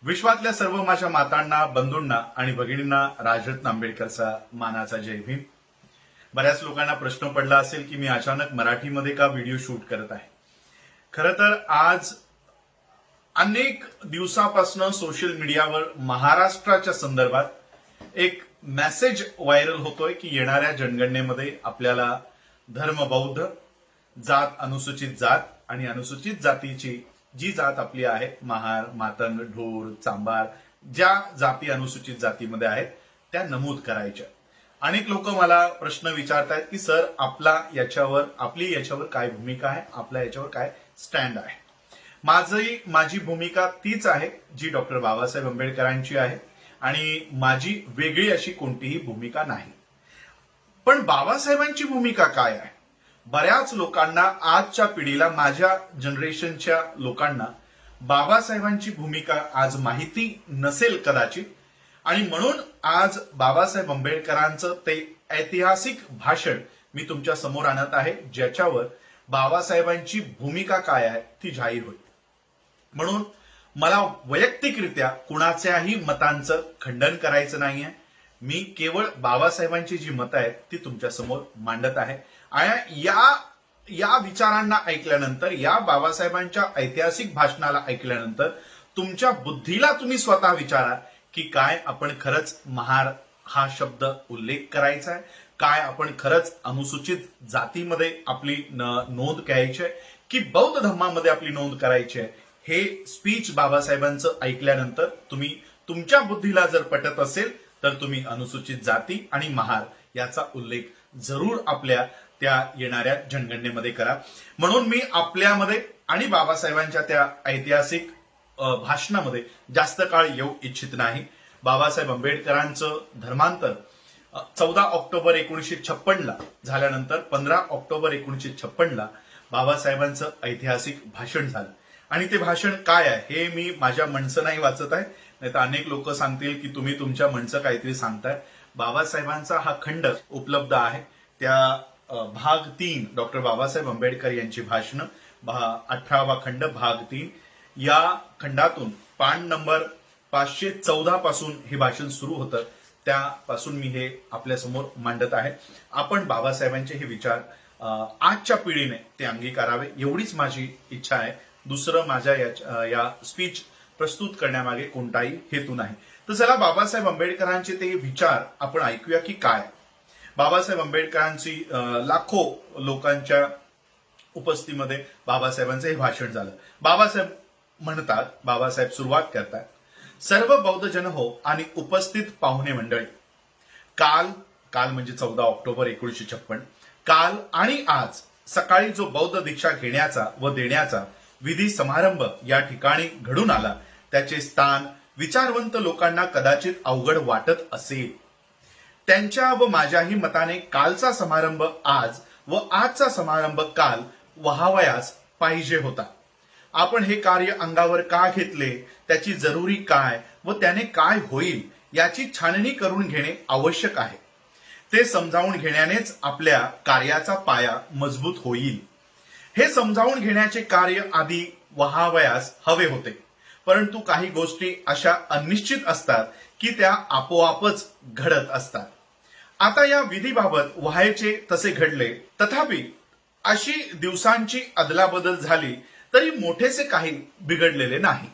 विश्वातल्या सर्व माझ्या मातांना, बंधूंना आणि भगिनींना राजरत्न आंबेडकरचा मानाचा जय भीम. बऱ्याच लोकांना प्रश्न पडला असेल की मी अचानक मराठीमध्ये का व्हिडिओ शूट करत आहे. खरं तर आज अनेक दिवसापासून सोशल मीडियावर महाराष्ट्राच्या संदर्भात एक मेसेज व्हायरल होतोय की येणाऱ्या जनगणनेमध्ये आपल्याला धर्म बौद्ध, जात अनुसूचित जात आणि अनुसूचित जातीची जी जात आपली आहे, महार, मातंग, ढोर, चांबार, ज्या जाती अनुसूचित जातीमध्ये आहेत त्या नमूद करायच्या. अनेक लोक मला प्रश्न विचारतायत की सर आपली याच्यावर काय भूमिका आहे, आपल्या याच्यावर काय स्टँड आहे. माझी भूमिका तीच आहे जी डॉक्टर बाबासाहेब आंबेडकरांची आहे आणि माझी वेगळी अशी कोणतीही भूमिका नाही. पण बाबासाहेबांची भूमिका काय आहे? बऱ्याच लोकांना, आजच्या पिढीला, माझ्या जनरेशनच्या लोकांना बाबासाहेबांची भूमिका आज माहिती नसेल कदाचित, आणि म्हणून आज बाबासाहेब आंबेडकरांचं ते ऐतिहासिक भाषण मी तुमच्या समोर आणत आहे, ज्याच्यावर बाबासाहेबांची भूमिका काय आहे ती जाहीर होईल. म्हणून मला वैयक्तिकरित्या कुणाच्याही मतांचं खंडन करायचं नाहीये. मी केवळ बाबासाहेबांची जी मतं आहेत ती तुमच्या समोर मांडत आहे. आणि या विचारांना ऐकल्यानंतर, या बाबासाहेबांच्या ऐतिहासिक भाषणाला ऐकल्यानंतर तुमच्या बुद्धीला तुम्ही स्वतः विचारा की काय आपण खरंच महार हा शब्द उल्लेख करायचा आहे, काय आपण खरंच अनुसूचित जातीमध्ये आपली नोंद घ्यायची आहे की बौद्ध धर्मामध्ये आपली नोंद करायची आहे. हे स्पीच बाबासाहेबांचं ऐकल्यानंतर तुमच्या बुद्धीला जर पटत असेल तर तुम्ही अनुसूचित जाती आणि महार याचा उल्लेख जरूर आपल्या त्या येणाऱ्या जनगणनेमध्ये करा. म्हणून मी आपल्यामध्ये आणि बाबासाहेबांच्या त्या ऐतिहासिक भाषणामध्ये जास्त काळ येऊ इच्छित नाही. बाबासाहेब आंबेडकरांचं धर्मांतर 14 ऑक्टोबर 1956 ला झाल्यानंतर 15 ऑक्टोबर 1956 ला बाबासाहेबांचं ऐतिहासिक भाषण झालं. आणि ते भाषण काय आहे हे मी माझ्या मनचं नाही वाचत आहे, नाही तर अनेक लोक सांगतील की तुम्ही तुमच्या मनचं काहीतरी सांगताय. बाबासाहेबांचा हा खंड उपलब्ध आहे, त्या भाग 3 डॉक्टर बाबासाहेब आंबेडकर यांची भाषणं, 18वा खंड भाग 3, या खंडातून पान नंबर 514 पासून हे भाषण सुरू होतं. त्यापासून मी हे आपल्यासमोर मांडत आहे. आपण बाबासाहेबांचे हे विचार आजच्या पिढीने ते अंगीकारावे एवढीच माझी इच्छा आहे. दुसरं माझ्या या स्पीच प्रस्तुत करण्यामागे कोणताही हेतू नाही. तर चला बाबासाहेब आंबेडकरांचे ते विचार आपण ऐकूया की काय. बाबासाहेब आंबेडकरांची लाखो लोकांच्या उपस्थितीमध्ये बाबासाहेबांचं हे भाषण झालं. बाबासाहेब सुरुवात करतात, सर्व बौद्ध जन हो आणि उपस्थित पाहुणे मंडळी, काल म्हणजे 14 ऑक्टोबर 1956, काल आणि आज सकाळी जो बौद्ध दीक्षा घेण्याचा व देण्याचा विधी समारंभ या ठिकाणी घडून आला, त्याचे स्थान विचारवंत लोकांना कदाचित अवघड वाटत असेल. त्यांच्या व माझ्याही मताने कालचा समारंभ आज व आजचा समारंभ काल व्हावयास पाहिजे होता. आपण हे कार्य अंगावर का घेतले, त्याची जरुरी काय व त्याने काय होईल याची छाननी करून घेणे आवश्यक आहे. ते समजावून घेण्यानेच आपल्या कार्याचा पाया मजबूत होईल. हे समजावून घेण्याचे कार्य आधी व्हावयास हवे होते, परंतु काही गोष्टी अशा अनिश्चित असतात की त्या आपोआपच घडत असतात. आता या विधीबाबत व्हायचे तसे घडले, तथापि अशी दिवसांची अदलाबदल झाली तरी मोठेसे काही बिघडलेले नाही.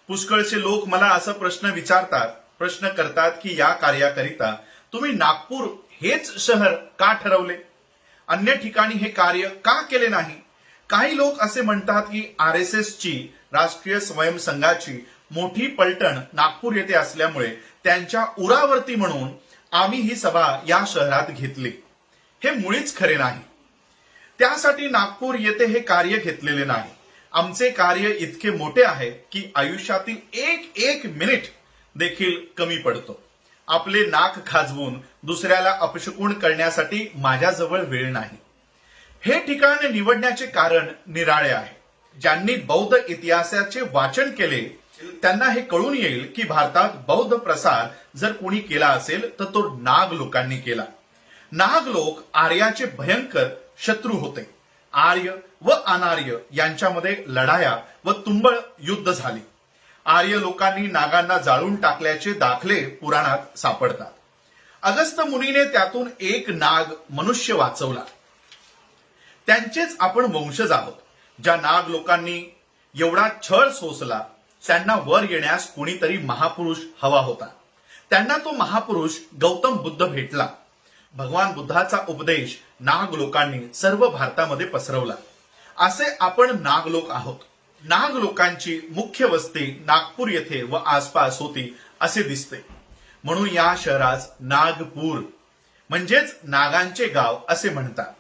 पुष्कळचे लोक मला असा प्रश्न करतात की या कार्याकरिता तुम्ही नागपूर हेच शहर का ठरवले, अन्य ठिकाणी हे कार्य का केले नाही. काही लोक असे म्हणतात की RSSची, राष्ट्रीय स्वयंसंघाची मोठी पलटण नागपूर येथे असल्यामुळे त्यांच्या उरावर्ती म्हणून आम्ही ही सभा या शहरात घेतली. हे मुळीच खरे नाही. त्यासाठी नागपूर येथे हे कार्य घेतलेले नाही. आमचे कार्य इतके मोठे आहे की आयुष्यातील एक मिनिट देखील कमी पडतो. आपले नाक खाजवून दुसऱ्याला अपशकुन करण्यासाठी माझ्याजवळ वेळ नाही. हे ठिकाण निवडण्याचे कारण निराळे आहे. ज्यांनी बौद्ध इतिहासाचे वाचन केले त्यांना हे कळून येईल की भारतात बौद्ध प्रसार जर कोणी केला असेल तर तो नाग लोकांनी केला. नाग लोक आर्याचे भयंकर शत्रू होते. आर्य व अनार्य यांच्यामध्ये लढाया व तुंबळ युद्ध झाली. आर्य लोकांनी नागांना जाळून टाकल्याचे दाखले पुराणात सापडतात. अगस्त्य मुनीने त्यातून एक नाग मनुष्य वाचवला. त्यांचेच आपण वंशज आहोत. ज्या नाग लोकांनी एवढा छळ सोसला त्यांना वर येण्यास कोणीतरी महापुरुष हवा होता. त्यांना तो महापुरुष गौतम बुद्ध भेटला. भगवान बुद्धाचा उपदेश नाग लोकांनी सर्व भारतामध्ये पसरवला. असे आपण नागलोक आहोत. नाग लोकांची मुख्य वस्ती नागपूर येथे व आसपास होती असे दिसते. म्हणून या शहरास नागपूर म्हणजेच नागांचे गाव असे म्हणतात.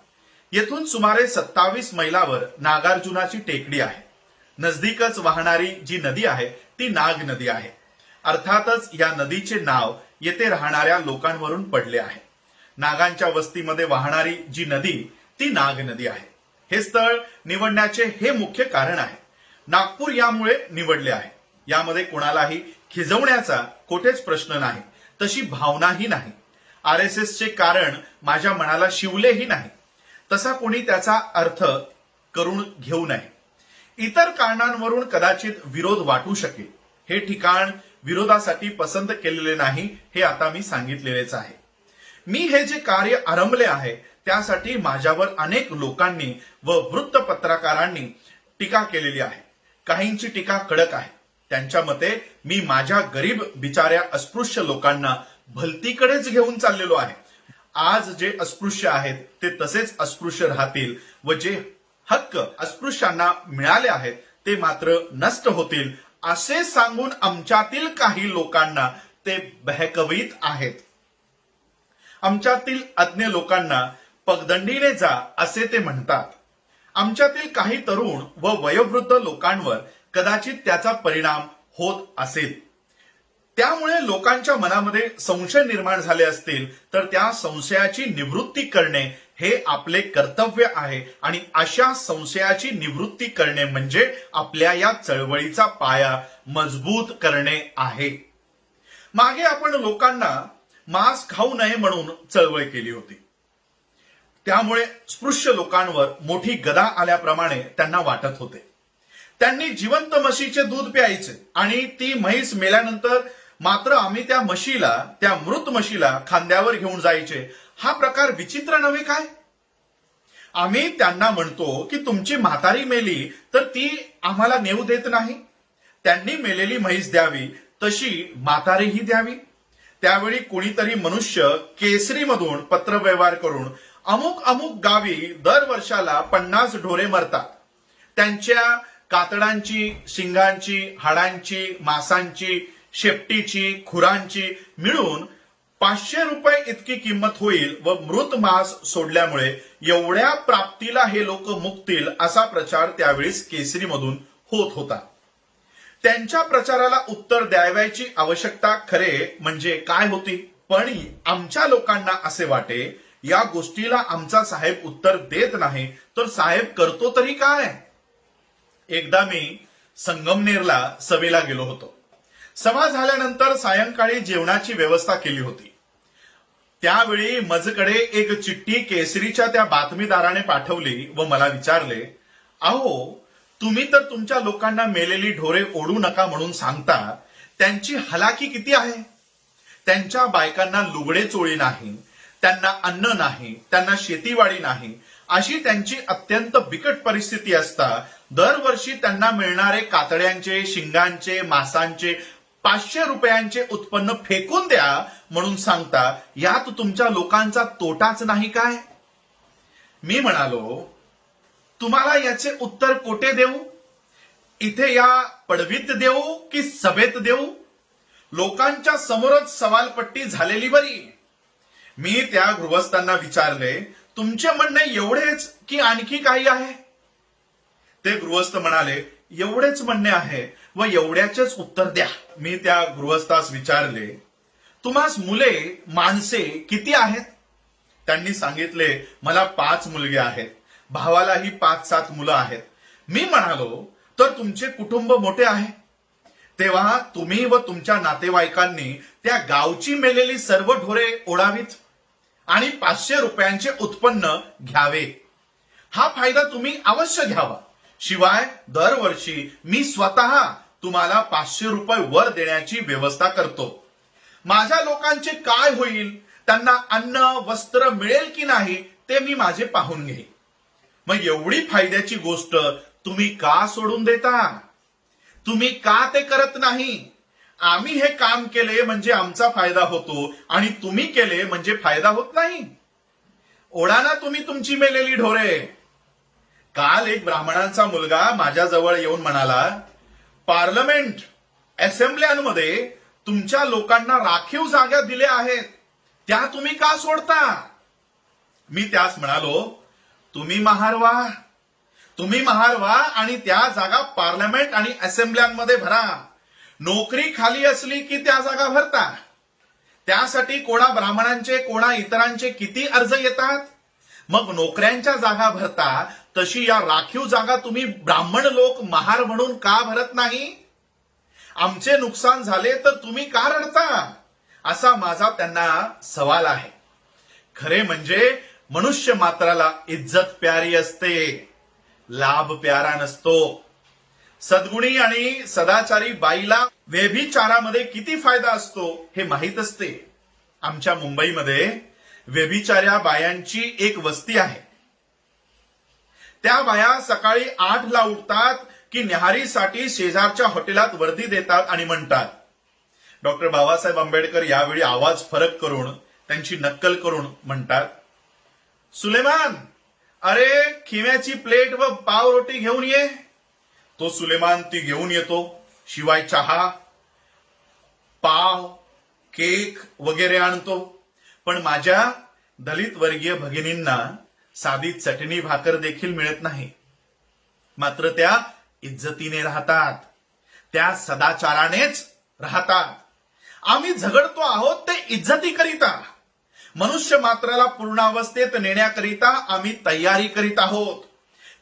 येथून सुमारे 27 मैलावर नागार्जुनाची टेकडी आहे. नजदीकच वाहणारी जी नदी आहे ती नाग नदी आहे. अर्थातच या नदीचे नाव येथे राहणाऱ्या लोकांवरून पडले आहे. नागांच्या वस्तीमध्ये वाहणारी जी नदी ती नाग नदी आहे. हे स्थळ निवडण्याचे हे मुख्य कारण आहे. नागपूर यामुळे निवडले आहे. यामध्ये कोणालाही खिजवण्याचा कोठेच प्रश्न नाही, तशी भावनाही नाही. RSSचे कारण माझ्या मनाला शिवलेही नाही, तसा कोणी त्याचा अर्थ करून घेऊ नये. इतर कारणांवरून कदाचित विरोध वाटू शकेल. हे ठिकाण विरोधासाठी पसंत केलेले नाही हे आता मी सांगितलेलेच आहे. मी हे जे कार्य आरंभले आहे त्यासाठी माझ्यावर अनेक लोकांनी व वृत्तपत्रकारांनी टीका केलेली आहे. काहींची टीका कडक आहे. त्यांच्या मते मी माझ्या गरीब बिचाऱ्या अस्पृश्य लोकांना भलतीकडेच घेऊन चाललेलो आहे. आज जे अस्पृश्य आहेत ते तसेच अस्पृश्य राहतील व जे हक्क अस्पृश्यांना मिळाले आहेत ते मात्र नष्ट होतील असे सांगून आमच्यातील काही लोकांना ते बहकवीत आहेत. आमच्यातील अज्ञ लोकांना पगदंडीने जा असे ते म्हणतात. आमच्यातील काही तरुण व वयोवृद्ध लोकांवर कदाचित त्याचा परिणाम होत असेल. त्यामुळे लोकांच्या मनामध्ये संशय निर्माण झाले असतील तर त्या संशयाची निवृत्ती करणे हे आपले कर्तव्य आहे. आणि अशा संशयाची निवृत्ती करणे म्हणजे आपल्या या चळवळीचा पाया मजबूत करणे आहे. मागे आपण लोकांना मांस खाऊ नये म्हणून चळवळ केली होती. त्यामुळे स्पृश्य लोकांवर मोठी गदा आल्याप्रमाणे त्यांना वाटत होते. त्यांनी जिवंत म्हशीचे दूध प्यायचे आणि ती म्हैस मेल्यानंतर मात्र आम्ही त्या म्हशीला, त्या मृत म्हशीला खांद्यावर घेऊन जायचे. हा प्रकार विचित्र नव्हे काय? आम्ही त्यांना म्हणतो की तुमची म्हातारी मेली तर ती आम्हाला नेऊ देत नाही. त्यांनी मेलेली म्हैस द्यावी तशी म्हातारीही द्यावी. त्यावेळी कोणीतरी मनुष्य केसरीमधून पत्रव्यवहार करून अमुक अमुक गावी दर वर्षाला 50 ढोरे मरतात. त्यांच्या कातडांची, शिंगांची, हाडांची, मांसांची, शेपटीची, खुरांची मिळून 500 रुपये इतकी किंमत होईल व मृत मांस सोडल्यामुळे एवढ्या प्राप्तीला हे लोक मुकतील असा प्रचार त्यावेळेस केसरीमधून होत होता. त्यांच्या प्रचाराला उत्तर द्यावयाची आवश्यकता खरे म्हणजे काय होती? पण आमच्या लोकांना असे वाटे या गोष्टीला आमचा साहेब उत्तर देत नाही तर साहेब करतो तरी काय? एकदा मी संगमनेरला सभेला गेलो होतो. सभा झाल्यानंतर सायंकाळी जेवणाची व्यवस्था केली होती. त्यावेळी मजकडे एक चिठ्ठी केसरीच्या त्या बातमीदाराने पाठवली व मला विचारले, अहो तुम्ही तर तुमच्या लोकांना मेलेली ढोरे ओढू नका म्हणून सांगता, त्यांची हलाकी किती आहे? त्यांच्या बायकांना लुगडे चोळी नाही, त्यांना अन्न नाही, त्यांना शेतीवाडी नाही, अशी त्यांची अत्यंत बिकट परिस्थिती असता दरवर्षी त्यांना मिळणारे कातड्यांचे, शिंगांचे, मांसांचे 500 रुपयांचे उत्पन्न फेकून द्या म्हणून सांगता. यात तुमच्या लोकांचा तोटाच नाही काय? मी म्हणालो, तुम्हाला याचे उत्तर कोठे देऊ? इथे या पडवीत देऊ की सभेत देऊ? लोकांच्या समोरच सवालपट्टी झालेली बरी. मी त्या गृहस्थांना विचारले, तुमचे म्हणणे एवढेच की आणखी काही आहे? ते गृहस्थ म्हणाले, एवढेच म्हणणे आहे व एवढ्याचेच उत्तर द्या. मी त्या गृहस्थास विचारले, तुम्हास मुले, माणसे किती आहेत? त्यांनी सांगितले, मला 5 मुलगे आहेत. भावालाही 5-7 मुलं आहेत. मी म्हणालो, तर तुमचे कुटुंब मोठे आहे. तेव्हा तुम्ही व तुमच्या नातेवाईकांनी त्या गावची मेलेली सर्व ढोरे ओढावीत आणि 500 रुपयांचे उत्पन्न घ्यावे. हा फायदा तुम्ही अवश्य घ्यावा. शिवाय दरवर्षी मी स्वतः तुम्हाला 500 रुपये वर देण्याची व्यवस्था करतो. माझ्या लोकांचे काय होईल, त्यांना अन्न वस्त्र मिळेल की नाही ते मी माझे पाहून घेईन. मग एवढी फायद्याची गोष्ट तुम्ही का सोडून देता? तुम्ही का ते करत नाही? आम्ही हे काम केले म्हणजे आमचा फायदा होतो आणि तुम्ही केले म्हणजे फायदा होत नाही. ओढा ना तुम्ही तुमची मेलेली ढोरे. काल एक ब्राह्मणांचा मुलगा माझ्याजवळ येऊन म्हणाला, पार्लमेंट असेंब्ल्यांमध्ये तुमच्या लोकांना राखीव जागा दिल्या आहेत, त्या तुम्ही का सोडता? मी त्यास म्हणालो, तुम्ही महार व्हा आणि त्या जागा पार्लमेंट आणि असेंब्ल्यांमध्ये भरा. नोकरी खाली असली की त्या जागा भरता. त्यासाठी कोणा ब्राह्मणांचे कोणा इतरांचे किती अर्ज येतात. मग नोकऱ्यांच्या जागा भरता, तशी या राखीव जागा तुम्ही ब्राह्मण लोक महार म्हणून का भरत नाही? आमचे नुकसान झाले तर तुम्ही का रडता? असा माझा त्यांना सवाल आहे. खरे म्हणजे मनुष्य मात्राला इज्जत प्यारी असते, लाभ प्यारा नसतो. सद्गुणी आणि सदाचारी बाईला व्यभिचारामध्ये किती फायदा असतो हे माहीत असते. आमच्या मुंबईमध्ये व्यभिचाऱ्या बायांची एक वस्ती आहे. त्या बाया सकाळी 8ला उठतात की न्याहारीसाठी शेजारच्या हॉटेलात वर्दी देतात आणि म्हणतात, डॉक्टर बाबासाहेब आंबेडकर यावेळी आवाज फरक करून त्यांची नक्कल करून म्हणतात, सुलेमान, अरे खिम्याची प्लेट व पाव रोटी घेऊन ये. तो सुलेमान ती घेऊन येतो. शिवाय चहा, पाव, केक वगैरे आणतो. पण माझ्या दलित वर्गीय भगिनींना साधी चटणी भाकर देखील मिळत नाही. मात्र त्या इज्जतीने राहतात, त्या सदाचारानेच राहतात. आम्ही झगडतो आहोत ते इज्जतीकरिता. मनुष्य मात्राला पूर्णावस्थेत नेण्याकरिता आम्ही तयारी करीत आहोत.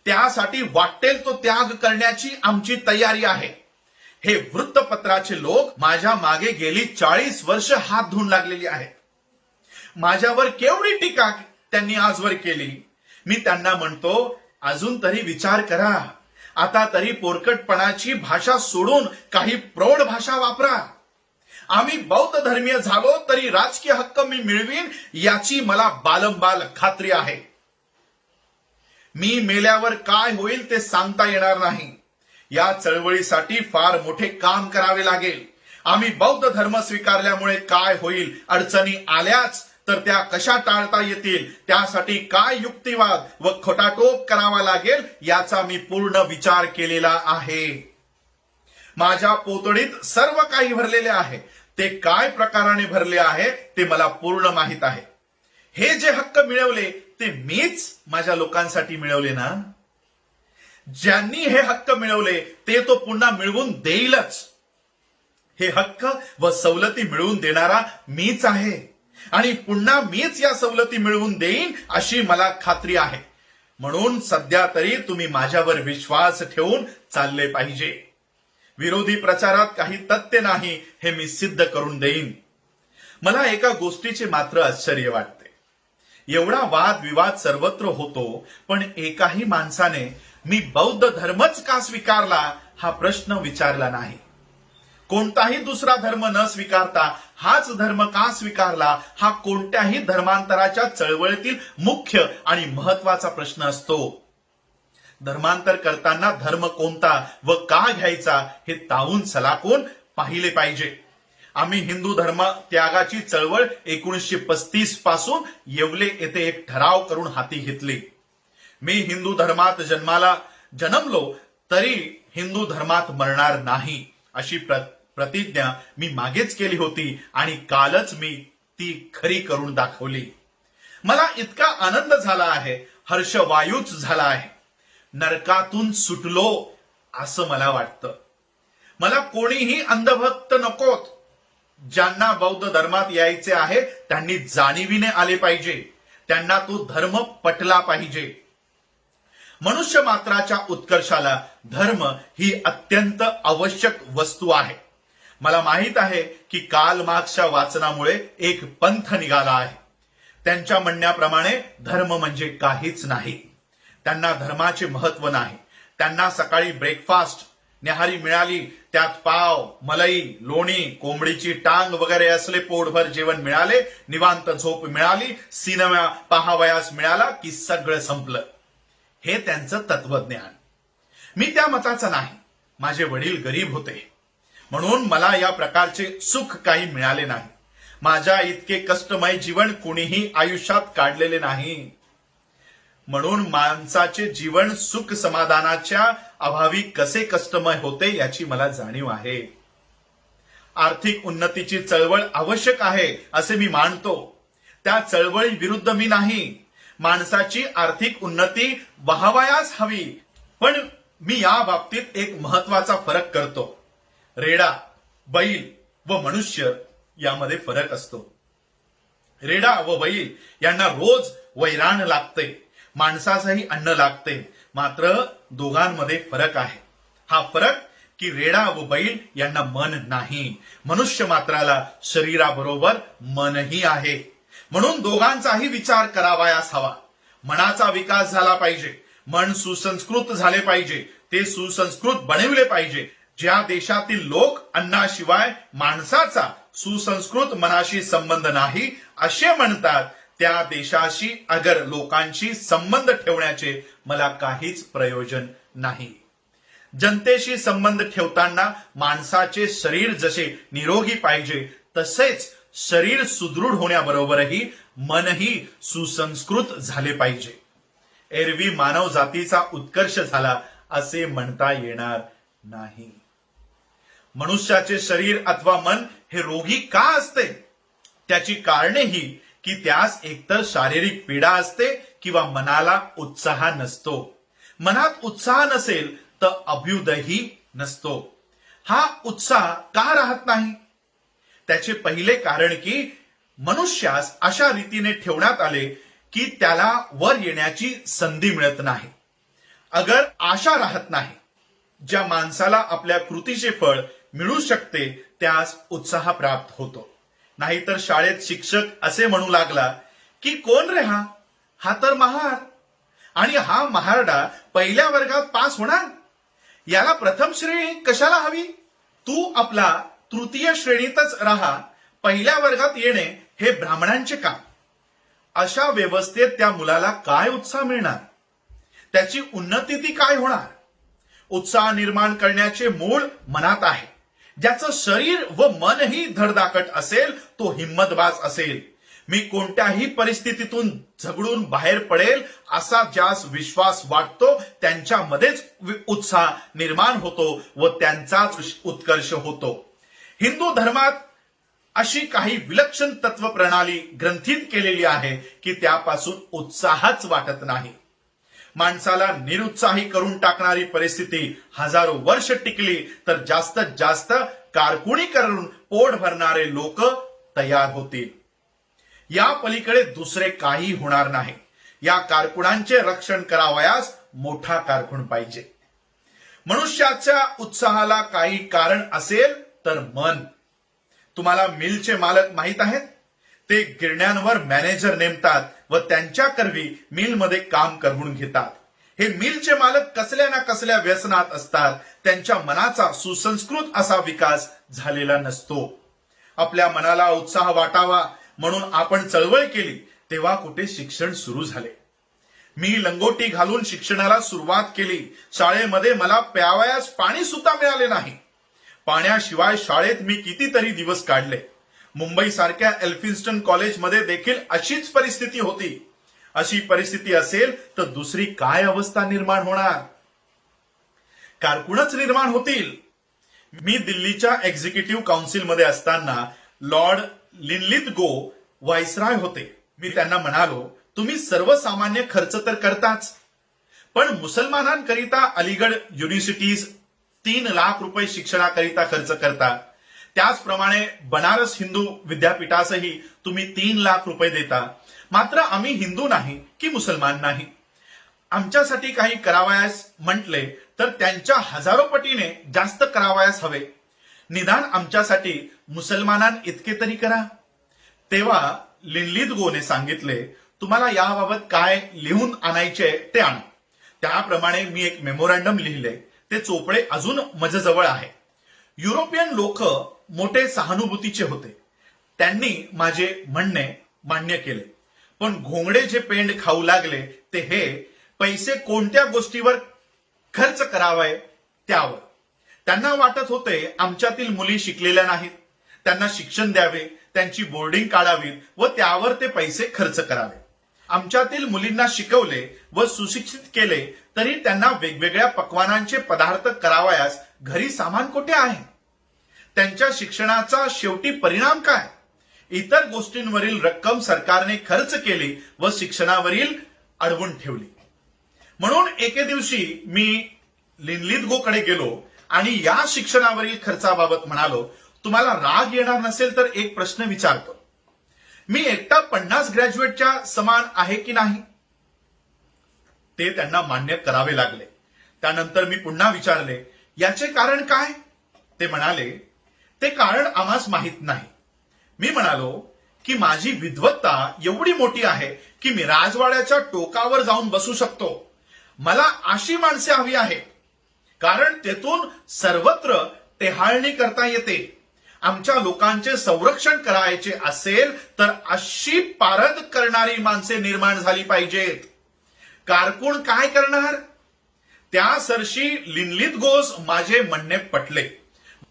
त्यासाठी वाटेल तो त्याग करण्याची आमची तयारी आहे. हे वृत्तपत्राचे लोक माझ्या मागे गेली 40 वर्ष हात धुवून लागलेली आहेत. माझ्यावर केवढी टीका त्यांनी आजवर केली. मी त्यांना म्हणतो, अजून तरी विचार करा. आता तरी पोरकटपणाची भाषा सोडून काही प्रौढ भाषा वापरा. आम्ही बौद्ध धर्मीय झालो तरी राजकीय हक्क मी मिळवीन याची मला बालंबाल खात्री आहे. मी मेल्यावर काय होईल ते सांगता येणार नाही. या चळवळीसाठी फार मोठे काम करावे लागेल. आम्ही बौद्ध धर्म स्वीकारल्यामुळे काय होईल, अडचणी आल्याच तर त्या कशा टाळता येतील, त्यासाठी काय युक्तिवाद व खोटाटोप करावा लागेल याचा मी पूर्ण विचार केलेला आहे. माझ्या पोतडीत सर्व काही भरलेले आहे. ते काय प्रकाराने भरले आहे ते मला पूर्ण माहित आहे. हे जे हक्क मिळवले ते मीच माझ्या लोकांसाठी मिळवले ना. ज्यांनी हे हक्क मिळवले ते तो पुन्हा मिळवून देईलच. हे हक्क व सवलती मिळवून देणारा मीच आहे आणि पुन्हा मीच या सवलती मिळवून देईन अशी मला खात्री आहे. म्हणून सध्या तरी तुम्ही माझ्यावर विश्वास ठेवून चालले पाहिजे. विरोधी प्रचारात काही तथ्य नाही हे मी सिद्ध करून देईन. मला एका गोष्टीचे मात्र आश्चर्य वाटते. एवढा वाद विवाद सर्वत्र होतो, पण एकाही माणसाने मी बौद्ध धर्मच का स्वीकारला हा प्रश्न विचारला नाही. कोणताही दुसरा धर्म न स्वीकारता हाच धर्म का स्वीकारला हा कोणत्याही धर्मांतराच्या चळवळीतील मुख्य आणि महत्वाचा प्रश्न असतो. धर्मांतर करताना धर्म कोणता व का घ्यायचा हे तावून सलाखून पाहिले पाहिजे. आम्ही हिंदू धर्म त्यागाची चळवळ 1935 पासून येवले येथे एक ठराव करून हाती घेतली. मी हिंदू धर्मात जन्मलो तरी हिंदू धर्मात मरणार नाही अशी प्रतिज्ञा मी मागेच केली होती आणि कालच मी ती खरी करून दाखवली. मला इतका आनंद झाला आहे, हर्षवायूच झाला आहे. नरकातून सुटलो असं मला वाटतं. मला कोणीही अंधभक्त नकोत. ज्यांना बौद्ध धर्मात यायचे आहे त्यांनी जाणीवीने आले पाहिजे. त्यांना तो धर्म पटला पाहिजे. मनुष्य मात्राच्या उत्कर्षाला धर्म ही अत्यंत आवश्यक वस्तू आहे. मला माहित आहे की काल मार्क्सच्या वाचनामुळे एक पंथ निघाला आहे. त्यांच्या म्हणण्याप्रमाणे धर्म म्हणजे काहीच नाही. त्यांना धर्माचे महत्व नाही. त्यांना सकाळी ब्रेकफास्ट, न्याहारी मिळाली, त्यात पाव, मलई, लोणी, कोंबडीची टांग वगैरे असले पोटभर जेवण मिळाले, निवांत झोप मिळाली, सिनेमा पाहावयास मिळाला की सगळं संपलं. हे त्यांचं तत्वज्ञान. मी त्या मताचा नाही. माझे वडील गरीब होते म्हणून मला या प्रकारचे सुख काही मिळाले नाही. माझ्या इतके कष्टमय जीवन कुणीही आयुष्यात काढलेले नाही. म्हणून माणसाचे जीवन सुख समाधानाच्या अभावी कसे कष्टमय होते याची मला जाणीव आहे. आर्थिक उन्नतीची चळवळ आवश्यक आहे असे मी मानतो. त्या चळवळी विरुद्ध मी नाही. माणसाची आर्थिक उन्नती व्हावयास हवी. पण मी या बाबतीत एक महत्वाचा फरक करतो. रेडा, बैल व मनुष्य यामध्ये फरक असतो. रेडा व बैल यांना रोज वैराण लागते, माणसासही अन्न लागते. मात्र दोघांमध्ये फरक आहे. हा फरक की रेडा व बैल यांना मन नाही, मनुष्य मात्राला शरीराबरोबर मनही आहे. म्हणून दोघांचाही विचार करावयास हवा. मनाचा विकास झाला पाहिजे. मन सुसंस्कृत झाले पाहिजे. ते सुसंस्कृत बनविले पाहिजे. ज्या देशातील लोक अन्नाशिवाय माणसाचा सुसंस्कृत मनाशी संबंध नाही असे म्हणतात, त्या देशाशी अगर लोकांशी संबंध ठेवण्याचे मला काहीच प्रयोजन नाही. जनतेशी संबंध ठेवताना माणसाचे शरीर जसे निरोगी पाहिजे तसेच शरीर सुदृढ होण्याबरोबरही मनही सुसंस्कृत झाले पाहिजे. एरवी मानव जातीचा उत्कर्ष झाला असे म्हणता येणार नाही. मनुष्याचे शरीर अथवा मन हे रोगी का असते? त्याची कारणे ही की त्यास एकतर शारीरिक पीडा असते किंवा मनाला उत्साह नसतो. मनात उत्साह नसेल तर अभ्युदयही नसतो. हा उत्साह का राहत नाही? त्याचे पहिले कारण की मनुष्यास अशा रीतीने ठेवण्यात आले की त्याला वर येण्याची संधी मिळत नाही. अगर आशा राहत नाही. ज्या माणसाला आपल्या कृतीचे फळ मिळू शकते त्यास उत्साह प्राप्त होतो. नाहीतर शाळेत शिक्षक असे म्हणू लागला की कोण रे हा तर महार, आणि हा महारडा पहिल्या वर्गात पास होणार, याला प्रथम श्रेणी कशाला हवी? तू आपला तृतीय श्रेणीतच राहा, पहिल्या वर्गात येणे हे ब्राह्मणांचे काम. अशा व्यवस्थेत त्या मुलाला काय उत्साह मिळणार? त्याची उन्नती ती काय होणार? उत्साह निर्माण करण्याचे मूळ मनात आहे. ज्याचं शरीर व मनही धडधाकट असेल तो हिम्मतबाज असेल. मी कोणत्याही परिस्थितीतून झगडून बाहेर पडेल असा ज्यास विश्वास वाटतो त्यांच्यामध्येच उत्साह निर्माण होतो व त्यांचाच उत्कर्ष होतो. हिंदू धर्मात अशी काही विलक्षण तत्व प्रणाली ग्रंथित केलेली आहे की त्यापासून उत्साहच वाटत नाही. माणसाला निरुत्साही करून टाकणारी परिस्थिती हजारो वर्ष टिकली तर जास्तीत जास्त कारकुनी करून पोट भरणारे लोक तयार होतील. या पलीकडे दुसरे काही होणार नाही. या कारकुनांचे रक्षण करावयास मोठा कारकुन पाहिजे. मनुष्याच्या उत्साहाला काही कारण असेल तर मन. तुम्हाला मिलचे मालक माहित आहेत? ते गिरण्यांवर मॅनेजर नेमतात व त्यांच्या करवी मिलमध्ये काम करून घेतात. हे मिलचे मालक कसल्या ना कसल्या व्यसनात असतात. त्यांच्या मनाचा सुसंस्कृत असा विकास झालेला नसतो. आपल्या मनाला उत्साह वाटावा म्हणून आपण चळवळ केली तेव्हा कुठे शिक्षण सुरू झाले. मी लंगोटी घालून शिक्षणाला सुरुवात केली. शाळेमध्ये मला प्यावयास पाणी सुद्धा मिळाले नाही. पाण्याशिवाय शाळेत मी कितीतरी दिवस काढले. मुंबई सारख्या एल्फिन्स्टन कॉलेजमध्ये देखील अशीच परिस्थिती होती. अशी परिस्थिती असेल तर दुसरी काय अवस्था निर्माण होणार? कारकुनच निर्माण होतील. मी दिल्लीच्या एक्झिक्युटिव्ह काउन्सिलमध्ये असताना लॉर्ड लिनलिथगो व्हाईसरॉय होते. मी त्यांना म्हणालो, तुम्ही सर्वसामान्य खर्च तर करताच, पण मुसलमानांकरिता अलीगड युनिव्हर्सिटीज 3 लाख रुपये शिक्षणाकरिता खर्च करता. त्याचप्रमाणे बनारस हिंदू विद्यापीठासही तुम्ही 3 लाख रुपये देता. मात्र आम्ही हिंदू नाही की मुसलमान नाही. आमच्यासाठी काही करावयास म्हटले तर त्यांच्या हजारो पटीने जास्त करावयास हवे. निदान आमच्यासाठी मुसलमानां इतके तरी करा. तेव्हा लिनलिथगोने सांगितले, तुम्हाला याबाबत काय लिहून आणायचे ते आणा. त्याप्रमाणे मी एक मेमोरंडम लिहिले. ते चोपडे अजून मजजवळ आहे. युरोपियन लोक मोठे सहानुभूतीचे होते. त्यांनी माझे म्हणणे मान्य केले. पण घोंगडे जे पेंड खाऊ लागले ते हे पैसे कोणत्या गोष्टीवर खर्च करावे त्यावर. त्यांना वाटत होते आमच्यातील मुली शिकलेल्या नाहीत, त्यांना शिक्षण द्यावे, त्यांची बोर्डिंग काढावीत व त्यावर ते पैसे खर्च करावे. आमच्यातील मुलींना शिकवले व सुशिक्षित केले तरी त्यांना वेगवेगळ्या पक्वानांचे पदार्थ करावयास घरी सामान कोठे आहे? त्यांच्या शिक्षणाचा शेवटी परिणाम काय? इतर गोष्टींवरील रक्कम सरकारने खर्च केली व शिक्षणावरील अडवून ठेवली. म्हणून एके दिवशी मी लिनलिथगोकडे गेलो आणि या शिक्षणावरील खर्चाबाबत म्हणालो, तुम्हाला राग येणार नसेल तर एक प्रश्न विचारतो. मी एकटा 50 ग्रॅज्युएटच्या समान आहे की नाही? ते त्यांना मान्य करावे लागले. त्यानंतर मी पुन्हा विचारले, याचे कारण काय? ते म्हणाले, ते कारण आम्हास माहीत नाही. मी म्हणालो की माझी विद्वत्ता एवढी मोठी आहे की मी राजवाड्याच्या टोकावर जाऊन बसू शकतो. मला अशी माणसे हवी आहेत कारण तेथून सर्वत्र टेहाळणी करता येते. आमच्या लोकांचे संरक्षण करायचे असेल तर अशी पारद करणारी माणसे निर्माण झाली पाहिजेत. कारकून काय करणार? त्या सरशी लिनलिथगोस माझे म्हणणे पटले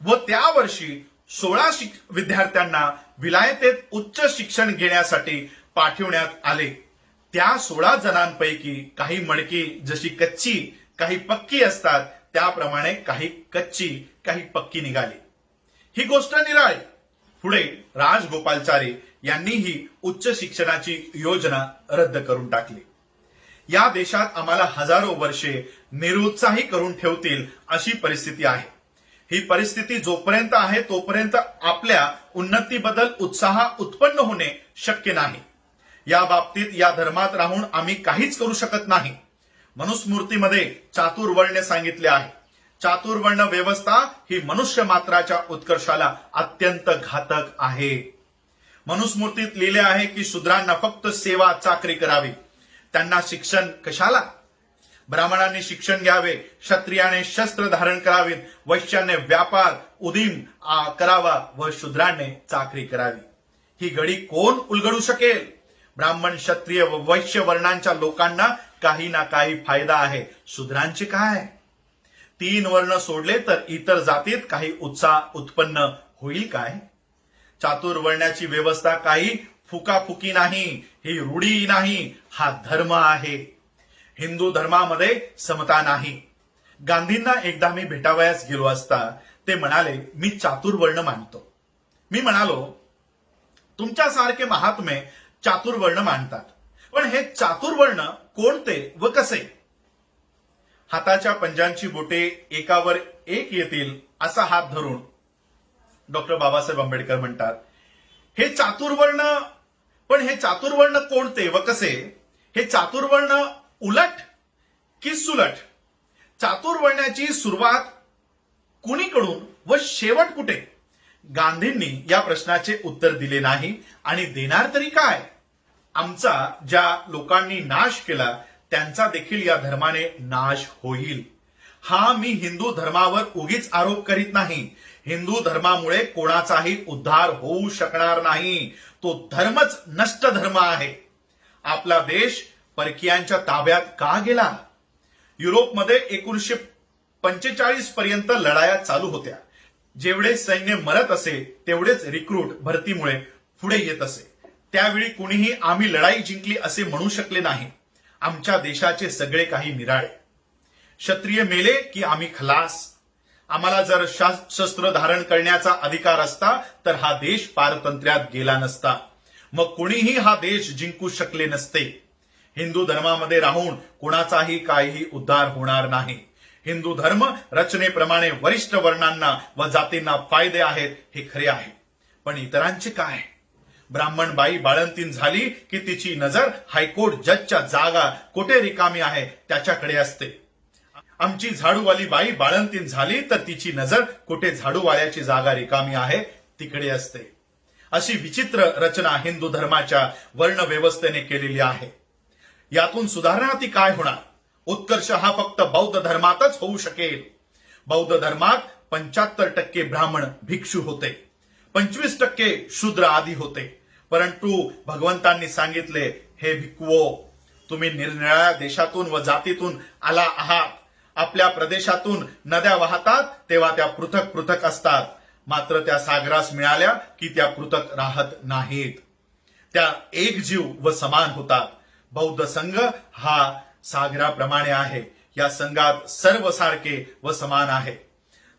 व त्या वर्षी 16 विद्यार्थ्यांना विलायतेत उच्च शिक्षण घेण्यासाठी पाठवण्यात आले. त्या 16 जणांपैकी काही मडकी जशी कच्ची काही पक्की असतात त्याप्रमाणे काही कच्ची काही पक्की निघाली. ही गोष्ट निराळी. पुढे राजगोपालचारी यांनी ही उच्च शिक्षणाची योजना रद्द करून टाकली. या देशात आम्हाला हजारो वर्षे निरुत्साही करून ठेवतील अशी परिस्थिती आहे. ही परिस्थिती जोपर्यंत आहे तोपर्यंत आपल्या उन्नतीबद्दल उत्साह उत्पन्न होणे शक्य नाही. या बाबतीत या धर्मात राहून आम्ही काहीच करू शकत नाही. मनुस्मृतीमध्ये चातुर्वर्ण्य सांगितले आहे. चातुर्वर्ण व्यवस्था ही मनुष्य मात्राच्या उत्कर्षाला अत्यंत घातक आहे. मनुस्मृतीत लिहिले आहे की शूद्रांना फक्त सेवा चाकरी करावी. त्यांना शिक्षण कशाला? ब्राह्मणांनी शिक्षण घ्यावे, क्षत्रियाने शस्त्र धारण करावीत, वैश्याने व्यापार उदीम करावा व शूद्रांनी चाकरी करावी. ही गडी कोण उलगडू शकेल? ब्राह्मण, क्षत्रिय व वैश्य वर्णांच्या लोकांना काही ना काही फायदा आहे. शूद्रांचे काय? 3 वर्ण सोडले तर इतर जातीत काही उत्साह उत्पन्न होईल काय? चातुर्वर्ण्याची व्यवस्था काही फुकाफुकी नाही, ही रूढी नाही, हा धर्म आहे. हिंदू धर्मामध्ये समता नाही. गांधींना एकदा मी भेटावयास गेलो असता ते म्हणाले, मी चातुर्वर्ण मानतो. मी म्हणालो, तुमच्यासारखे महात्मे चातुर्वर्ण मानतात, पण हे चातुर्वर्ण कोणते व कसे? हाताच्या पंजांची बोटे एकावर एक येतील असा हात धरून डॉक्टर बाबासाहेब आंबेडकर म्हणतात, हे चातुर्वर्ण. पण हे चातुर्वर्ण कोणते व कसे? हे चातुर्वर्ण उलट की सुलट? चातुर्वर्ण्याची सुरुवात कुणीकडून व शेवट कुठे? गांधींनी या प्रश्नाचे उत्तर दिले नाही आणि देणार तरी काय? आमचा ज्या लोकांनी नाश केला त्यांचा देखील या धर्माने नाश होईल. हा मी हिंदू धर्मावर उगीच आरोप करीत नाही. हिंदू धर्मामुळे कोणाचाही उद्धार होऊ शकणार नाही. तो धर्मच नष्ट धर्म आहे. आपला देश परकीयांच्या ताब्यात का गेला? युरोपमध्ये 1945 पर्यंत लढाया चालू होत्या. जेवढे सैन्य मरत असे तेवढेच रिक्रूट भरतीमुळे पुढे येत असे. त्यावेळी कुणीही आम्ही लढाई जिंकली असे म्हणू शकले नाही. आमच्या देशाचे सगळे काही निराळे. क्षत्रिय मेले की आम्ही खलास. आम्हाला जर शस्त्र धारण करण्याचा अधिकार असता तर हा देश पारतंत्र्यात गेला नसता. मग कुणीही हा देश जिंकू शकले नसते. हिंदू धर्मामध्ये राहून कोणाचाही काहीही उद्धार होणार नाही. हिंदू धर्म रचनेप्रमाणे वरिष्ठ वर्णांना व जातींना फायदे आहेत हे खरे आहे. पण इतरांचे काय? ब्राह्मण बाई बाळंतीण झाली की तिची नजर हायकोर्ट जजच्या जागा कुठे रिकामी आहे त्याच्याकडे असते. आमची झाडूवाली बाई बाळंतीण झाली तर तिची नजर कुठे झाडूवाल्याची जागा रिकामी आहे तिकडे असते. अशी विचित्र रचना हिंदू धर्माच्या वर्ण व्यवस्थेने केलेली आहे. यातून सुधारणा ती काय होणार? उत्कर्ष हा फक्त बौद्ध धर्मातच होऊ शकेल. बौद्ध धर्मात 75% ब्राह्मण भिक्षू होते, 25% शूद्र आदी होते. परंतु भगवंतांनी सांगितले, हे भिक्खुओ, तुम्ही निरनिराळ्या देशातून व जातीतून आला आहात. आपल्या प्रदेशातून नद्या वाहतात तेव्हा त्या पृथक पृथक असतात, मात्र त्या सागरास मिळाल्या की त्या पृथक राहत नाहीत. त्या एक जीव व समान होतात. बौद्ध संघ हा सागराप्रमाणे आहे. या संघात सर्व सारखे व समान आहे.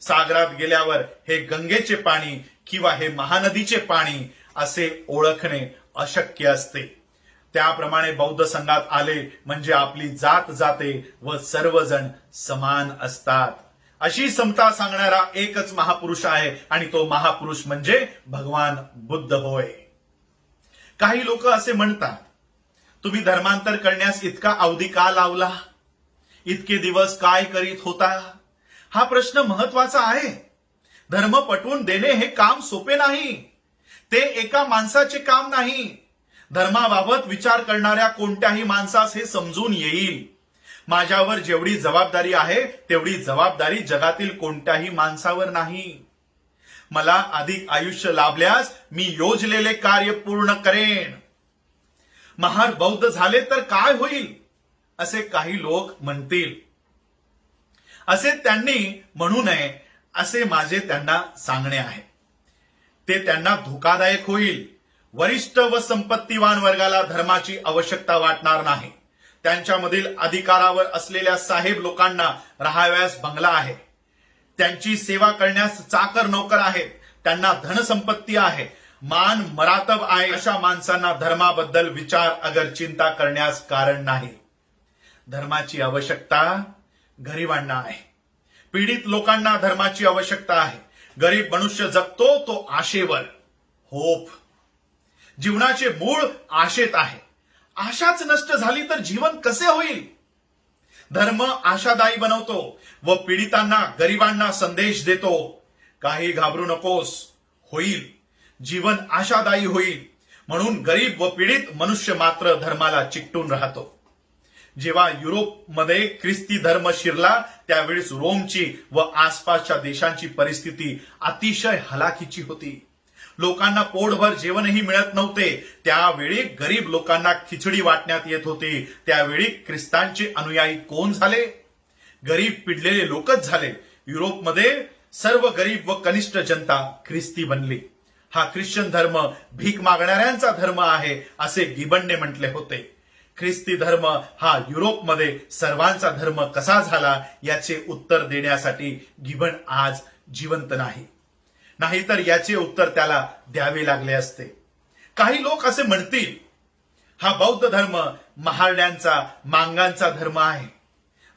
सागरात गेल्यावर हे गंगेचे पाणी किंवा हे महानदीचे पाणी असे ओळखणे अशक्य असते. त्याप्रमाणे बौद्ध संघात आले म्हणजे आपली जात जाते व सर्वजण समान असतात. अशी समता सांगणारा एकच महापुरुष आहे आणि तो महापुरुष म्हणजे भगवान बुद्ध होय. काही लोक असे म्हणतात, तुम्ही धर्मांतर करण्यास इतका अवधी का लावला, इतके दिवस काय करीत होता. हा प्रश्न महत्वाचा आहे. धर्म पटवून देणे हे काम सोपे नाही. ते एका माणसाचे काम नाही. धर्माबाबत विचार करणाऱ्या कोणत्याही माणसास हे समजून येईल. माझ्यावर जेवढी जबाबदारी आहे तेवढी जबाबदारी जगातील कोणत्याही माणसावर नाही. मला अधिक आयुष्य लाभल्यास मी योजलेले कार्य पूर्ण करेन. महार बौद्ध झाले तर काय होईल असे काही लोक म्हणतील. असे त्यांनी म्हणू नये असे माझे त्यांना सांगणे आहे. ते त्यांना धोकादायक होईल. वरिष्ठ व संपत्तीवान वर्गाला धर्माची आवश्यकता वाटणार नाही. त्यांच्यामधील अधिकारावर असलेल्या साहेब लोकांना राहाव्यास बंगला आहे. त्यांची सेवा करण्यास चाकर नोकर आहेत. त्यांना धनसंपत्ती आहे, मान मरातब आहे. अशा माणसांना धर्माबद्दल विचार अगर चिंता करण्यास कारण नाही. धर्माची आवश्यकता गरिबांना आहे. पीडित लोकांना धर्माची आवश्यकता आहे. गरीब मनुष्य जगतो तो आशेवर, होप. जीवनाचे मूळ आशेत आहे. आशाच नष्ट झाली तर जीवन कसे होईल. धर्म आशादायी बनवतो व पीडितांना गरिबांना संदेश देतो, काही घाबरू नकोस, होईल. जीवन आशादायी होईल. म्हणून गरीब व पीडित मनुष्य मात्र धर्माला चिकटून राहतो. जेव्हा युरोपमध्ये ख्रिस्ती धर्म शिरला त्यावेळेस रोमची व आसपासच्या देशांची परिस्थिती अतिशय हलाखीची होती. लोकांना पोटभर जेवणही मिळत नव्हते. त्यावेळी गरीब लोकांना खिचडी वाटण्यात येत होती. त्यावेळी ख्रिस्तांचे अनुयायी कोण झाले? गरीब पिडलेले लोकच झाले. युरोपमध्ये सर्व गरीब व कनिष्ठ जनता ख्रिस्ती बनली. हा ख्रिश्चन धर्म भीक मागणाऱ्यांचा धर्म आहे असे गिबनने म्हटले होते. ख्रिस्ती धर्म हा युरोपमध्ये सर्वांचा धर्म कसा झाला याचे उत्तर देण्यासाठी गिबन आज जिवंत नाही. नाहीतर याचे उत्तर त्याला द्यावे लागले असते. काही लोक असे म्हणतील, हा बौद्ध धर्म महारड्यांचा मांगांचा धर्म आहे.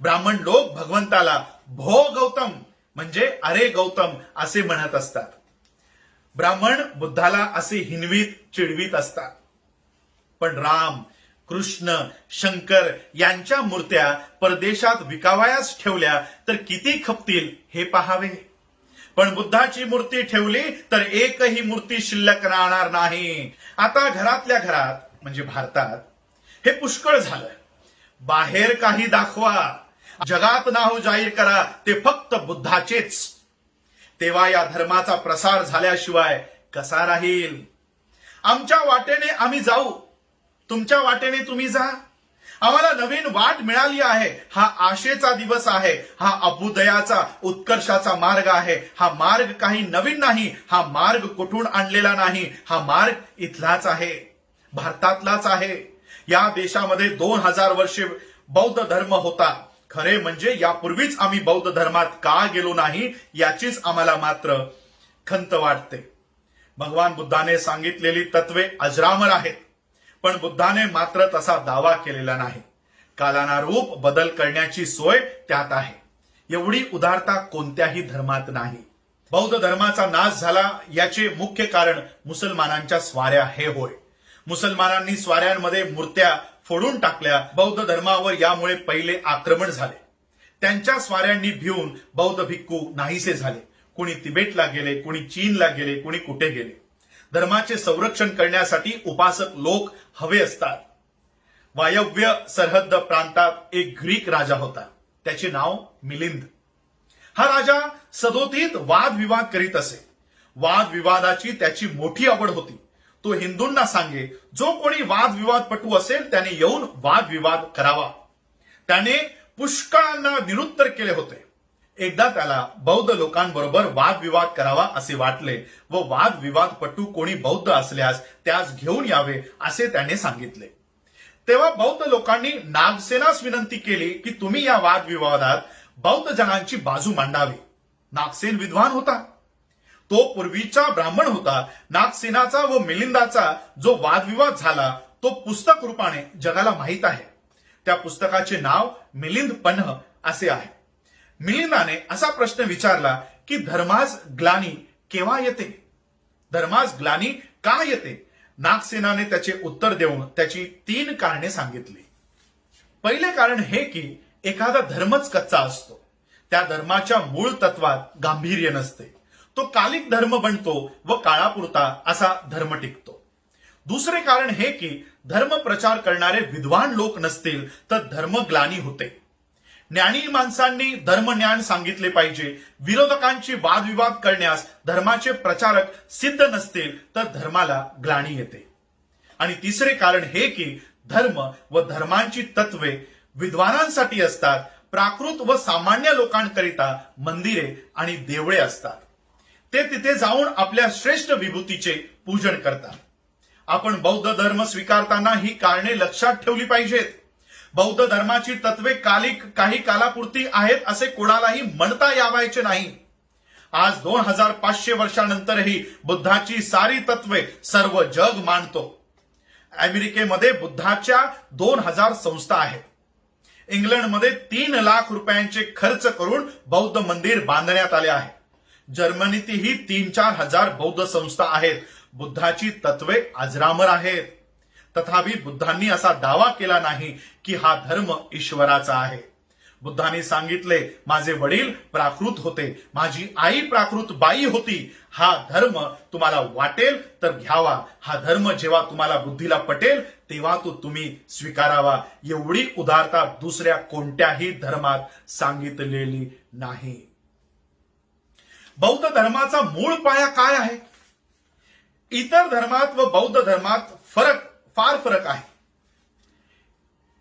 ब्राह्मण लोक भगवंताला भो गौतम म्हणजे अरे गौतम असे म्हणत असतात. ब्राह्मण बुद्धाला असे हिनवीत चिडवीत असतात. पण राम, कृष्ण, शंकर यांच्या मूर्त्या परदेशात विकावयास ठेवल्या तर किती खपतील हे पहावे. पण बुद्धाची मूर्ती ठेवली तर एकही मूर्ती शिल्लक राहणार नाही. आता घरातल्या घरात म्हणजे भारतात हे पुष्कळ झालं. बाहेर काही दाखवा, जगात नाव जाहीर करा ते फक्त बुद्धाचेच. तेव्हा या धर्माचा प्रसार झाल्याशिवाय कसा राहील. आमच्या वाटेने आम्ही जाऊ, तुमच्या वाटेने तुम्ही जा. आम्हाला नवीन वाट मिळाली आहे. हा आशेचा दिवस आहे. हा अभ्युदयाचा उत्कर्षाचा मार्ग आहे. हा मार्ग काही नवीन नाही. हा मार्ग कुठून आणलेला नाही. हा मार्ग इथलाच आहे, भारतातलाच आहे. या देशामध्ये 2000 वर्षे बौद्ध धर्म होता. खरे म्हणजे यापूर्वीच आम्ही बौद्ध धर्मात का गेलो नाही याचीच आम्हाला मात्र खंत वाटते. भगवान बुद्धाने सांगितलेली तत्वे अजरामर आहेत. पण बुद्धाने मात्र तसा दावा केलेला नाही. कालानुरूप बदल करण्याची सोय त्यात आहे. एवढी उदारता कोणत्याही धर्मात नाही. बौद्ध धर्माचा नाश झाला याचे मुख्य कारण मुसलमानांच्या स्वाऱ्या हे होय. मुसलमानांनी स्वाऱ्यांमध्ये मूर्त्या फोडून टाकल्या. बौद्ध धर्मावर यामुळे पहिले आक्रमण झाले. त्यांच्या स्वाऱ्यांनी भिवून बौद्ध भिक्खू नाहीसे झाले. कुणी तिबेटला गेले, कुणी चीनला गेले, कुणी कुठे गेले. धर्माचे संरक्षण करण्यासाठी उपासक लोक हवे असतात. वायव्य सरहद्द प्रांतात एक ग्रीक राजा होता. त्याचे नाव मिलिंद. हा राजा सदोतीत वादविवाद करीत असे. वादविवादाची त्याची मोठी आवड होती. तो हिंदूंना सांगे, जो कोणी वादविवादपटू असेल त्याने येऊन वादविवाद करावा. त्याने पुष्कळांना निरुत्तर केले होते. एकदा त्याला बौद्ध लोकांबरोबर वादविवाद करावा असे वाटले व वादविवादपटू कोणी बौद्ध असल्यास त्यास घेऊन यावे असे त्याने सांगितले. तेव्हा बौद्ध लोकांनी नागसेनास विनंती केली की तुम्ही या वादविवादात बौद्ध जनांची बाजू मांडावी. नागसेन विद्वान होता. तो पूर्वीचा ब्राह्मण होता. नागसेनाचा व मिलिंदाचा जो वादविवाद झाला तो पुस्तक रूपाने जगाला माहीत आहे. त्या पुस्तकाचे नाव मिलिंद पन्ह असे आहे. मिलिंदाने असा प्रश्न विचारला की धर्मास ग्लानी केव्हा येते? धर्मास ग्लानी का येते? नागसेनाने त्याचे उत्तर देऊन त्याची 3 कारणे सांगितली. पहिले कारण हे की एखादा धर्मच कच्चा असतो. त्या धर्माच्या मूळ तत्वात गांभीर्य नसते. तो कालिक धर्म बनतो व काळापुरता असा धर्म टिकतो. दुसरे कारण हे की धर्म प्रचार करणारे विद्वान लोक नसतील तर धर्मग्लानी होते. ज्ञानी माणसांनी धर्मज्ञान सांगितले पाहिजे. विरोधकांची वादविवाद करण्यास धर्माचे प्रचारक सिद्ध नसतील तर धर्माला ग्लानी येते. आणि तिसरे कारण हे की धर्म व धर्मांची तत्वे विद्वानांसाठी असतात. प्राकृत व सामान्य लोकांकरिता मंदिरे आणि देवळे असतात. ते तिथे जाऊन आपल्या श्रेष्ठ विभूतीचे पूजन करतात. आपण बौद्ध धर्म स्वीकारताना ही कारणे लक्षात ठेवली पाहिजेत. बौद्ध धर्माची तत्वे काही कालापुरती आहेत असे कोणालाही म्हणता यावायचे नाही. आज 2500 वर्षानंतरही बुद्धाची सारी तत्वे सर्व जग मानतो. अमेरिकेमध्ये बुद्धाच्या 2000 संस्था आहेत. इंग्लंडमध्ये 3 लाख रुपयांचे खर्च करून बौद्ध मंदिर बांधण्यात आले आहे. जर्मनीतही 3-4 हजार बौद्ध संस्था आहेत. बुद्धाची तत्वे अजरामर आहेत. तथापि बुद्धांनी असा दावा केला नाही की हा धर्म ईश्वराचा आहे. बुद्धांनी सांगितले, माझे वडील प्राकृत होते, माझी आई प्राकृत बाई होती. हा धर्म तुम्हाला वाटेल तर घ्यावा. हा धर्म जेव्हा तुम्हाला बुद्धीला पटेल तेव्हा तो तुम्ही स्वीकारावा. एवढी उदारता दुसऱ्या कोणत्याही धर्मात सांगितलेली नाही. बौद्ध धर्माचा मूळ पाया काय आहे? इतर धर्मात व बौद्ध धर्मात फार फरक आहे.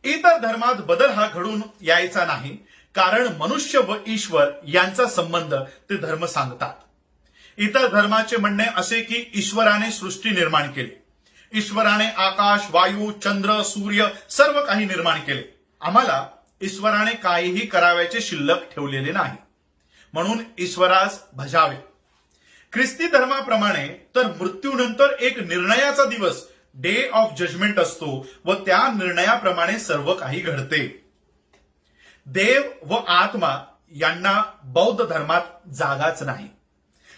इतर धर्मात बदल हा घडून यायचा नाही, कारण मनुष्य व ईश्वर यांचा संबंध ते धर्म सांगतात. इतर धर्माचे म्हणणे असे की ईश्वराने सृष्टी निर्माण केली. ईश्वराने आकाश, वायू, चंद्र, सूर्य सर्व काही निर्माण केले. आम्हाला ईश्वराने काहीही करावयाचे शिल्लक ठेवलेले नाही, म्हणून ईश्वरास भजावे. ख्रिस्ती धर्माप्रमाणे तर मृत्यूनंतर एक निर्णयाचा दिवस, डे ऑफ जजमेंट असतो व त्या निर्णयाप्रमाणे सर्व काही घडते. देव व आत्मा यांना बौद्ध धर्मात जागाच नाही.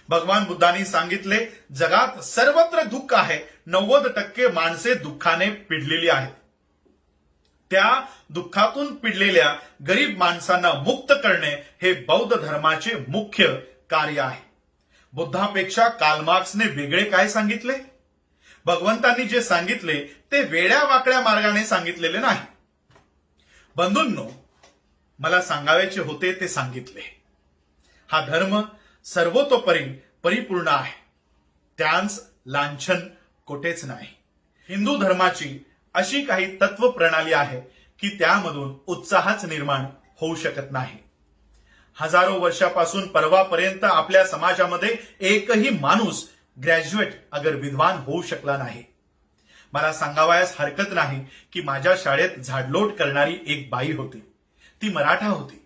भगवान बुद्धांनी सांगितले, जगात सर्वत्र दुःख आहे. 90% माणसे दुःखाने पिडलेली आहेत. त्या दुःखातून पिडलेल्या गरीब माणसांना मुक्त करणे हे बौद्ध धर्माचे मुख्य कार्य आहे. बुद्धापेक्षा कार्ल मार्क्सने वेगळे काय सांगितले? भगवंतांनी जे सांगितले ते वेड्या वाकड्या मार्गाने सांगितलेले नाही. बंधूंनो, मला सांगायचे होते ते सांगितले. हा धर्म सर्वतोपरी परिपूर्ण आहे. त्यांस लांछन कोठेच नाही. हिंदू धर्माची अशी काही तत्व प्रणाली आहे की त्यामधून उत्साहच निर्माण होऊ शकत नाही. हजारो वर्षापासून परवापर्यंत आपल्या समाजामध्ये एकही माणूस ग्रॅज्युएट अगर विद्वान होऊ शकला नाही. मला सांगावयास हरकत नाही की माझ्या शाळेत झाडलोट करणारी एक बाई होती. ती मराठा होती.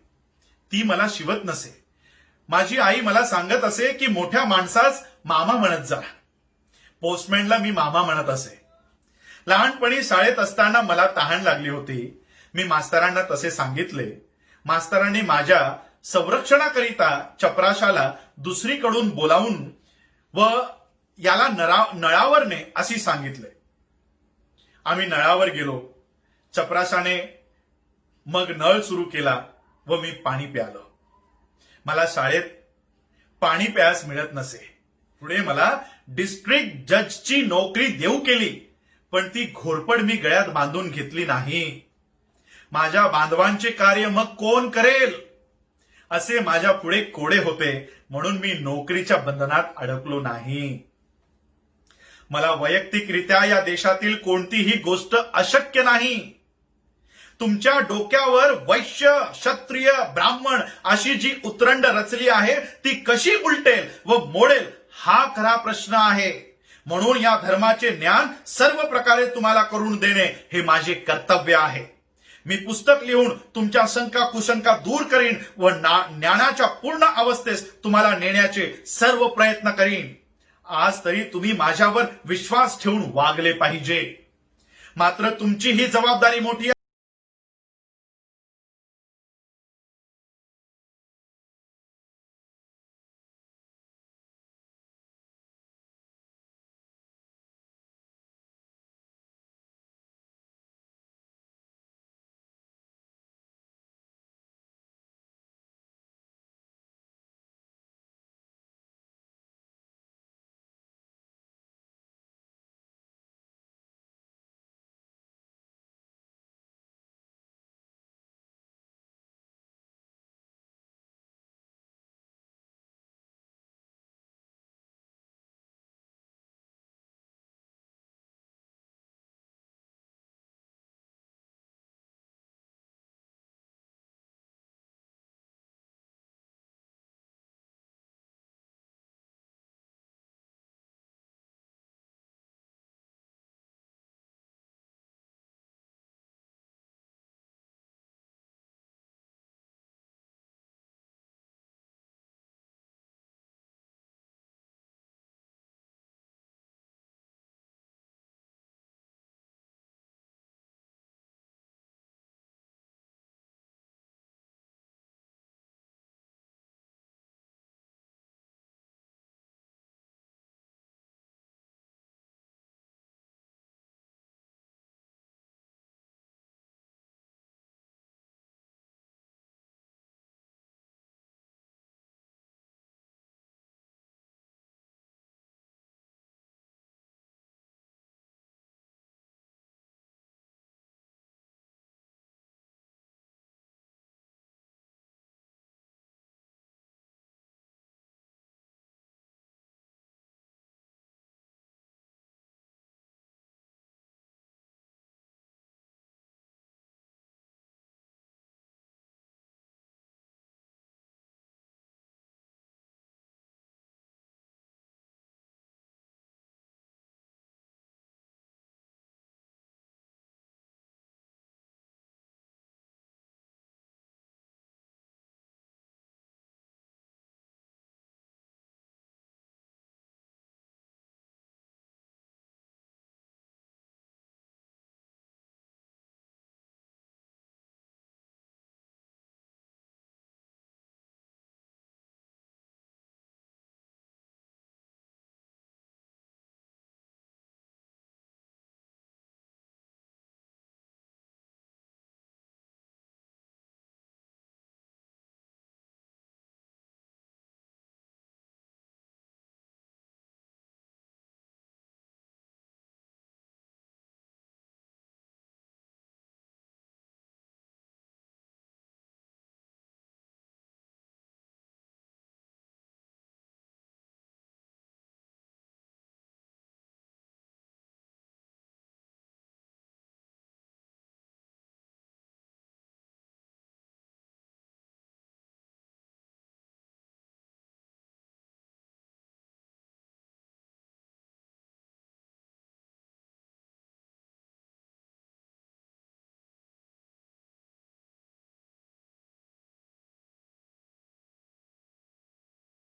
ती मला शिवत नसे. माझी आई मला सांगत असे की मोठ्या माणसास मामा म्हणत जा. पोस्टमॅनला मी मामा म्हणत असे. लहानपणी शाळेत असताना मला तहान लागली होती. मी मास्तरांना तसे सांगितले. मास्तरांनी माझ्या संरक्षणाकरिता चपराशाला दुसरीकडून बोलावून व याला नळावर ने अशी सांगितले. आम्ही नळावर गेलो. चपराशाने मग नळ सुरू केला व मी पाणी प्यालो. मला शाळेत पाणी प्यास मिळत नसे. पुढे मला डिस्ट्रिक्ट जजची नोकरी देऊ केली, पण ती घोरपड मी गळ्यात बांधून घेतली नाही. माझ्या बांधवांचे कार्य मग कोण करेल? असे माझ्या पुढे कोडे होते, म्हणून मी नोकरीच्या बंधनात अडकलो नाही. मला वैयक्तिकरित्या या देशातील कोणतीही गोष्ट अशक्य नाही. तुमच्या डोक्यावर वैश्य, क्षत्रिय, ब्राह्मण अशी जी उतरंड रचली आहे ती कशी उलटेल व मोडेल हा खरा प्रश्न आहे. म्हणून या धर्माचे ज्ञान सर्व प्रकारे तुम्हाला करून देणे हे माझे कर्तव्य आहे. मी पुस्तक लिहून तुमच्या शंका कुशंका दूर करीन व ज्ञानाच्या पूर्ण अवस्थेस तुम्हाला नेण्याचे सर्व प्रयत्न करीन. आज तरी तुम्ही माझ्यावर विश्वास ठेवून वागले पाहिजे. मात्र तुमची ही जबाबदारी मोठी आहे.